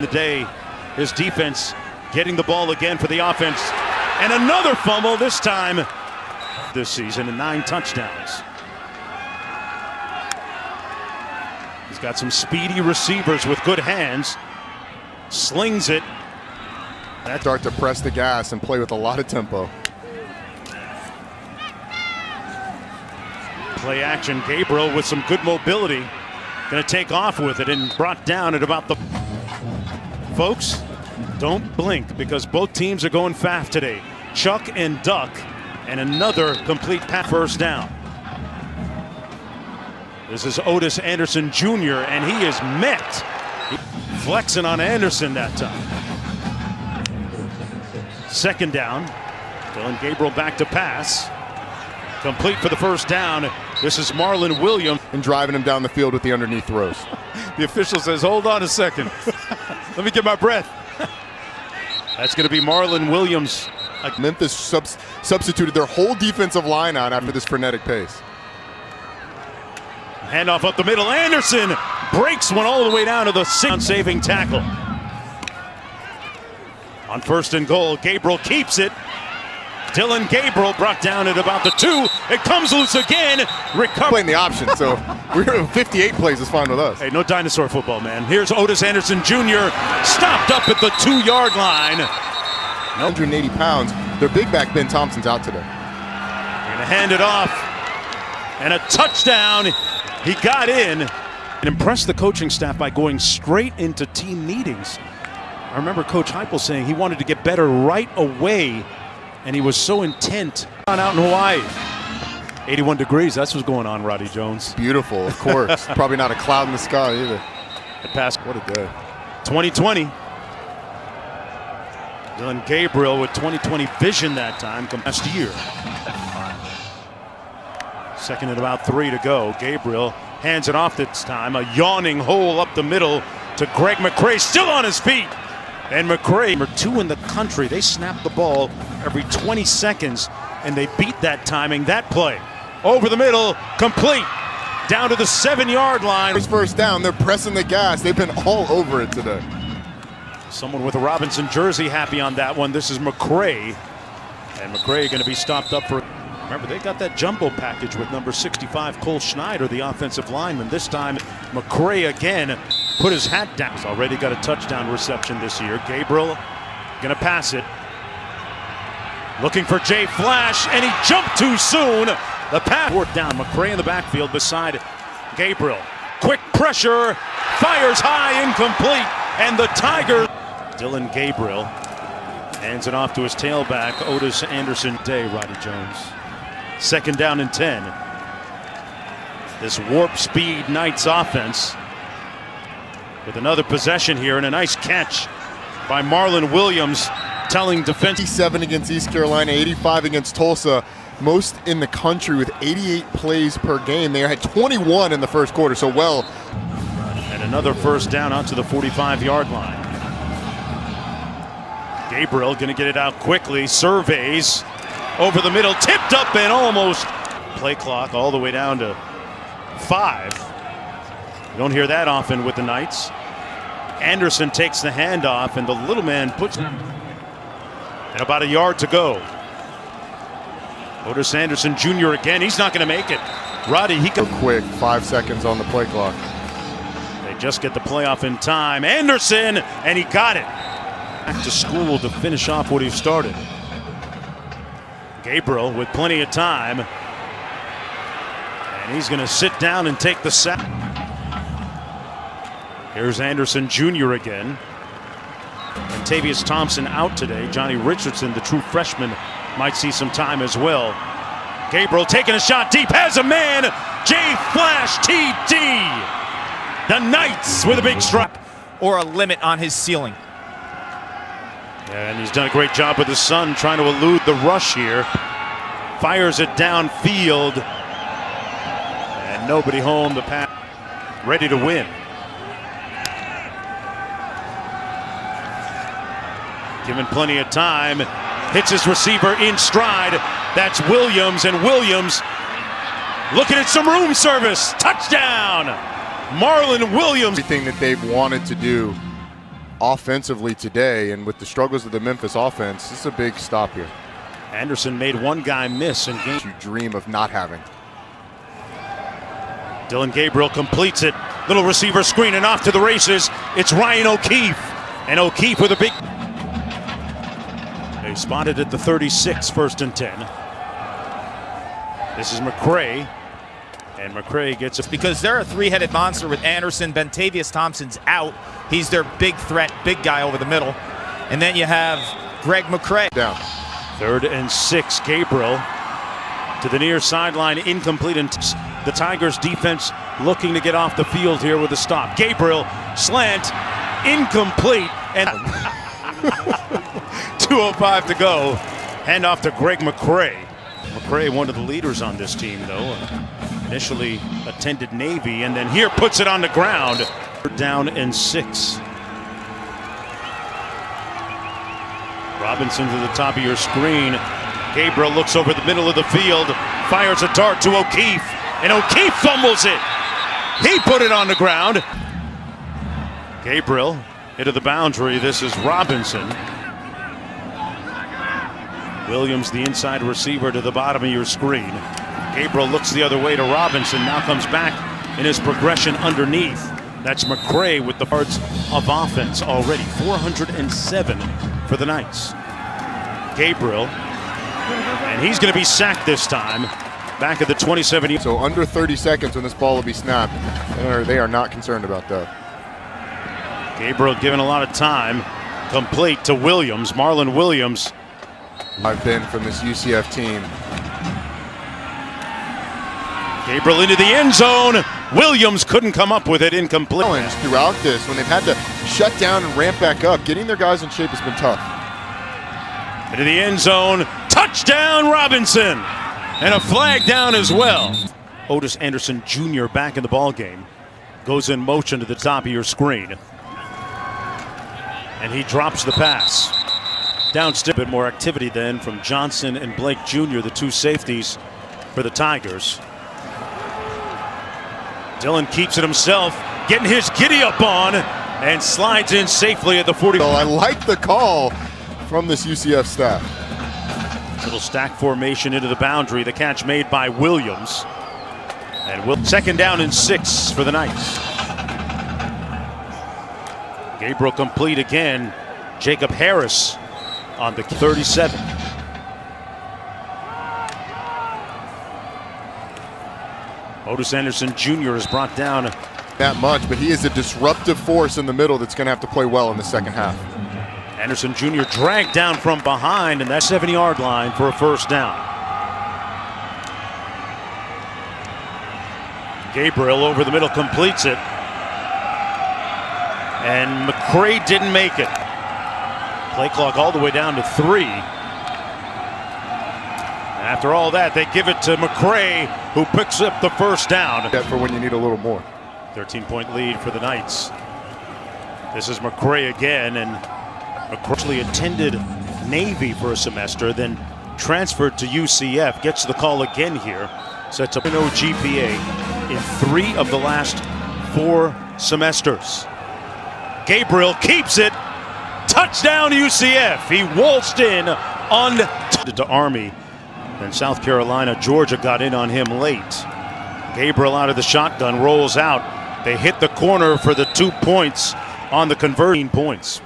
The day, his defense getting the ball again for the offense, and another fumble this time this season, and 9 touchdowns. He's got some speedy receivers with good hands. Slings it. Start to press the gas and play with a lot of tempo. Play action, Gabriel with some good mobility. Going to take off with it and brought down at about the... Folks, don't blink because both teams are going fast today. Chuck and duck, and another complete pass, first down. This is Otis Anderson Jr., and he is met. Flexing on Anderson that time. Second down. Dylan Gabriel back to pass. Complete for the first down. This is Marlon Williams. And driving him down the field with the underneath throws. The official says, hold on a second. Let me get my breath. That's going to be Marlon Williams. Memphis substituted their whole defensive line out after this frenetic pace. Handoff up the middle. Anderson breaks one all the way down to the saving tackle. On first and goal, Gabriel keeps it. Dylan Gabriel brought down at about the 2. It comes loose again. Playing the option, so we're 58 plays is fine with us. Hey, no dinosaur football, man. Here's Otis Anderson Jr. stopped up at the 2-yard line. 180 pounds. Their big back Ben Thompson's out today. Gonna hand it off, and a touchdown. He got in and impressed the coaching staff by going straight into team meetings. I remember Coach Heupel saying he wanted to get better right away. And he was so intent on out in Hawaii. 81 degrees, that's what's going on, Roddy Jones. Beautiful, of course. Probably not a cloud in the sky either. The pass. What a day. 2020. Dylan Gabriel with 2020 vision that time last year. Second and about 3 to go. Gabriel hands it off this time. A yawning hole up the middle to Greg McCray, still on his feet. And McCray, number 2 in the country. They snap the ball every 20 seconds, and they beat that timing, that play. Over the middle, complete, down to the 7-yard line. First down, they're pressing the gas. They've been all over it today. Someone with a Robinson jersey happy on that one. This is McCray. And McCray going to be stopped up for... Remember, they got that jumbo package with number 65, Cole Schneider, the offensive lineman. This time, McCray again put his hat down. He's already got a touchdown reception this year. Gabriel going to pass it. Looking for Jay Flash, and he jumped too soon. The pass. Fourth down, McCray in the backfield beside Gabriel. Quick pressure, fires high, incomplete, and the Tigers. Dylan Gabriel hands it off to his tailback, Otis Anderson Day, Roddy Jones. Second down and 10. This warp speed Knights offense with another possession here and a nice catch by Marlon Williams, telling defense. 87 against East Carolina, 85 against Tulsa, most in the country with 88 plays per game. They had 21 in the first quarter, so well. And another first down out to the 45-yard line. Gabriel going to get it out quickly, surveys over the middle, tipped up and almost. Play clock all the way down to 5. You don't hear that often with the Knights. Anderson takes the handoff, and the little man puts it. And about 1 yard to go. Otis Anderson Jr. again. He's not going to make it. Roddy, he can. Quick, 5 seconds on the play clock. They just get the playoff in time. Anderson, and he got it. Back to school to finish off what he started. Gabriel with plenty of time. And he's going to sit down and take the sack. Here's Anderson Jr. again. And Tavius Thompson out today. Johnny Richardson, the true freshman, might see some time as well. Gabriel taking a shot deep, has a man. Jay Flash TD. The Knights with a big strike. Or a limit on his ceiling. And he's done a great job with his son trying to elude the rush here. Fires it downfield. And nobody home. The pass ready to win. Given plenty of time. Hits his receiver in stride. That's Williams, and Williams looking at some room service. Touchdown! Marlon Williams. Everything that they've wanted to do offensively today, and with the struggles of the Memphis offense, this is a big stop here. Anderson made one guy miss in game. You dream of not having. Dylan Gabriel completes it. Little receiver screen and off to the races. It's Ryan O'Keefe. And O'Keefe with a big... They spotted at the 36, 1st and 10. This is McCray. And McCray gets it. Because they're a three-headed monster with Anderson. Bentavious Thompson's out. He's their big threat, big guy over the middle. And then you have Greg McCray. Down. 3rd and 6, Gabriel to the near sideline, incomplete. And the Tigers defense looking to get off the field here with a stop. Gabriel, slant, incomplete, and 2:05 to go. Hand off to Greg McCray. McCray, one of the leaders on this team, though. Initially attended Navy, and then here puts it on the ground. 3rd down and 6. Robinson to the top of your screen. Gabriel looks over the middle of the field, fires a dart to O'Keefe, and O'Keefe fumbles it. He put it on the ground. Gabriel into the boundary. This is Robinson. Williams, the inside receiver, to the bottom of your screen. Gabriel looks the other way to Robinson, now comes back in his progression underneath. That's McCray with the yards of offense already. 407 for the Knights. Gabriel, and he's going to be sacked this time. Back at the 27. So under 30 seconds when this ball will be snapped. They are not concerned about that. Gabriel given a lot of time. Complete to Williams, Marlon Williams. I've been from this UCF team. Gabriel into the end zone. Williams couldn't come up with it, incomplete. Challenge throughout this, when they've had to shut down and ramp back up, getting their guys in shape has been tough. Into the end zone. Touchdown Robinson. And a flag down as well. Otis Anderson Jr. back in the ball game. Goes in motion to the top of your screen. And he drops the pass. Downstairs. A bit more activity then from Johnson and Blake Jr., the two safeties for the Tigers. Dylan keeps it himself, getting his giddy up on, and slides in safely at the 40. Well, I like the call from this UCF staff. Little stack formation into the boundary. The catch made by Williams. And 2nd down and 6 for the Knights. Gabriel complete again. Jacob Harris on the 37. Otis Anderson Jr. is brought down. That much, but he is a disruptive force in the middle that's going to have to play well in the second half. Anderson Jr. dragged down from behind, and that 70-yard line for a 1st down. Gabriel over the middle completes it. And McCray didn't make it. Play clock all the way down to 3. After all that, they give it to McCray, who picks up the 1st down. For when you need a little more. 13-point lead for the Knights. This is McCray again, and McCray actually attended Navy for a semester, then transferred to UCF. Gets the call again here. Sets up an GPA in 3 of the last 4 semesters. Gabriel keeps it. Touchdown UCF. He waltzed in on to Army. And South Carolina, Georgia got in on him late. Gabriel out of the shotgun, rolls out. They hit the corner for the 2 points on the converting points.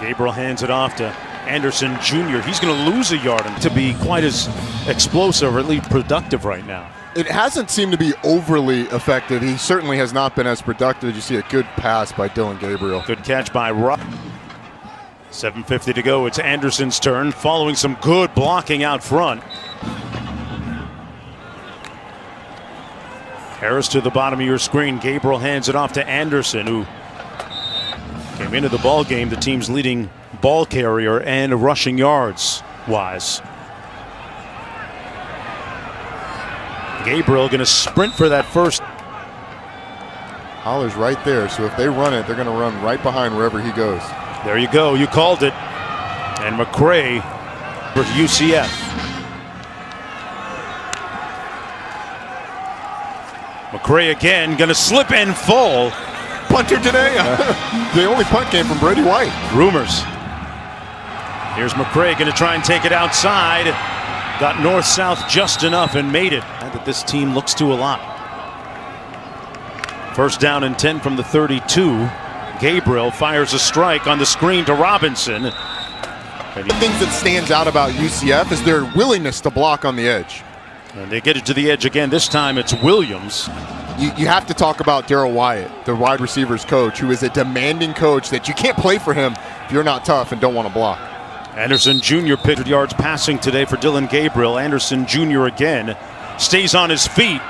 Gabriel hands it off to Anderson Jr. He's going to lose a yard to be quite as explosive or at least productive right now. It hasn't seemed to be overly effective. He certainly has not been as productive. You see a good pass by Dylan Gabriel. Good catch by Rob. 7:50 to go. It's Anderson's turn, following some good blocking out front. Harris to the bottom of your screen. Gabriel hands it off to Anderson, who came into the ball game the team's leading ball carrier and rushing yards wise. Gabriel going to sprint for that 1st. Holler's right there, so if they run it, they're going to run right behind wherever he goes. There you go. You called it. And McCray for UCF. McCray again, going to slip and fall. punter today? The only punt came from Brady White. Rumors. Here's McCray going to try and take it outside. Got north-south just enough and made it. That this team looks to a lot. First down and 10 from the 32. Gabriel fires a strike on the screen to Robinson. The things that stands out about UCF is their willingness to block on the edge. And they get it to the edge again. This time it's Williams. You have to talk about Darryl Wyatt, the wide receivers coach, who is a demanding coach that you can't play for him if you're not tough and don't want to block. Anderson Jr. picked yards passing today for Dillon Gabriel. Anderson Jr. again stays on his feet,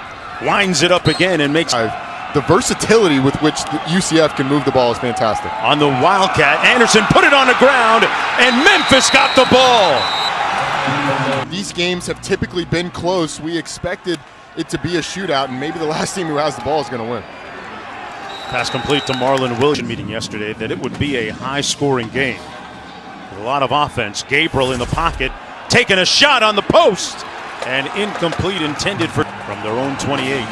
winds it up again and makes... The versatility with which the UCF can move the ball is fantastic. On the Wildcat, Anderson put it on the ground, and Memphis got the ball. These games have typically been close. We expected it to be a shootout, and maybe the last team who has the ball is going to win. Pass complete to Marlon Williams. Meeting yesterday that it would be a high-scoring game with a lot of offense. Gabriel in the pocket, taking a shot on the post, and incomplete, intended for from their own 28.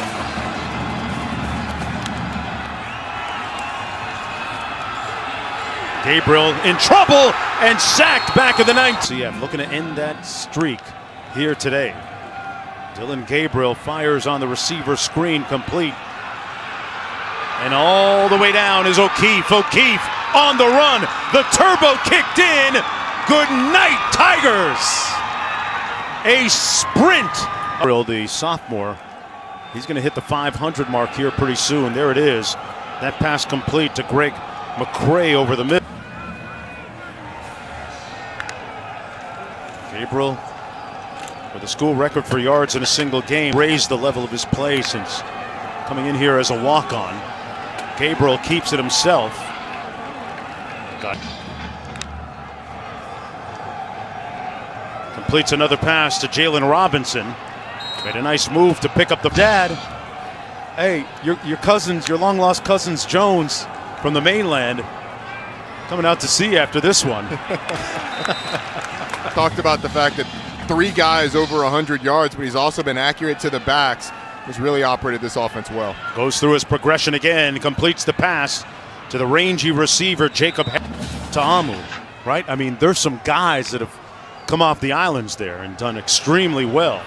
Gabriel in trouble and sacked back of the 9th. UCF looking to end that streak here today. Dillon Gabriel fires on the receiver screen, complete. And all the way down is O'Keefe. O'Keefe on the run. The turbo kicked in. Good night, Tigers. A sprint. The sophomore, he's going to hit the 500 mark here pretty soon. There it is. That pass complete to Greg McCray over the middle. Gabriel with a school record for yards in a single game, raised the level of his play since coming in here as a walk-on. Gabriel keeps it himself. Completes another pass to Jalen Robinson. Made a nice move to pick up the dad. Hey, your cousins, your long-lost cousins Jones from the mainland, coming out to see you after this one. Talked about the fact that 3 guys over 100 yards, but he's also been accurate to the backs. He's really operated this offense well. Goes through his progression again, completes the pass to the rangy receiver Jacob Tatum. Right? I mean, there's some guys that have come off the islands there and done extremely well.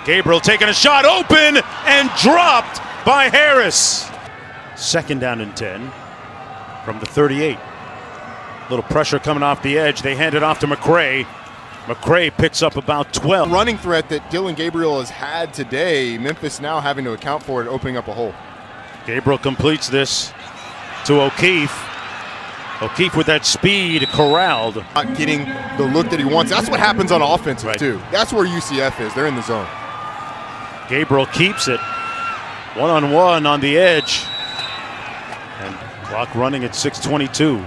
Gabriel taking a shot, open and dropped by Harris. Second down and 10 from the 38. Little pressure coming off the edge. They hand it off to McCray. McCray picks up about 12. Running threat that Dillon Gabriel has had today, Memphis now having to account for it, opening up a hole. Gabriel completes this to O'Keefe. O'Keefe with that speed corralled. Not getting the look that he wants. That's what happens on offense Right. too. That's where UCF is. They're in the zone. Gabriel keeps it. One-on-one on the edge. And clock running at 6:22.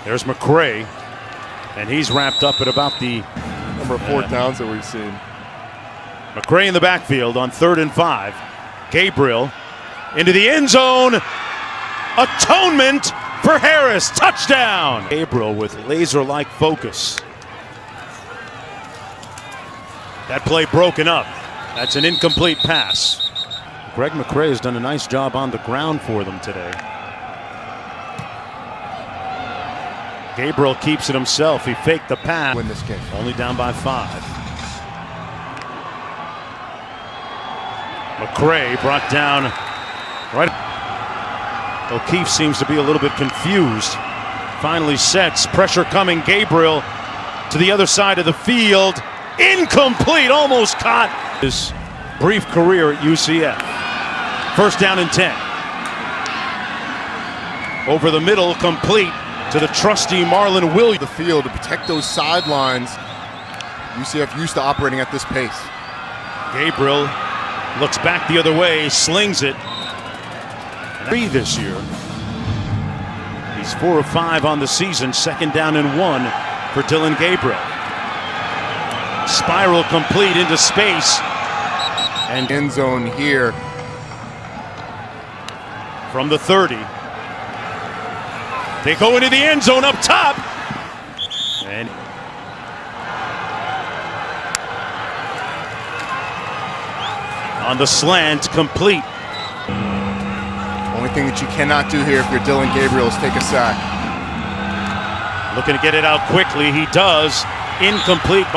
There's McCray, and he's wrapped up at about the Number of 4th downs that we've seen. McCray in the backfield on 3rd and 5. Gabriel into the end zone. Atonement for Harris. Touchdown. Gabriel with laser-like focus. That play broken up. That's an incomplete pass. Greg McCray has done a nice job on the ground for them today. Gabriel keeps it himself. He faked the pass. Win this game. Only down by 5. McCray brought down right. O'Keefe seems to be a little bit confused. Finally sets. Pressure coming. Gabriel to the other side of the field. Incomplete. Almost caught. His brief career at UCF. First down and 10. Over the middle, complete to the trusty Marlon Williams. The field to protect those sidelines. UCF used to operating at this pace. Gabriel looks back the other way, slings it. 3 this year. He's 4 of 5 on the season. Second down and 1 for Dillon Gabriel. Spiral complete into space. And End zone here. from the 30. They go into the end zone up top. And On the slant, complete. Only thing that you cannot do here if you're Dylan Gabriel is take a sack. Looking to get it out quickly. He does. Incomplete.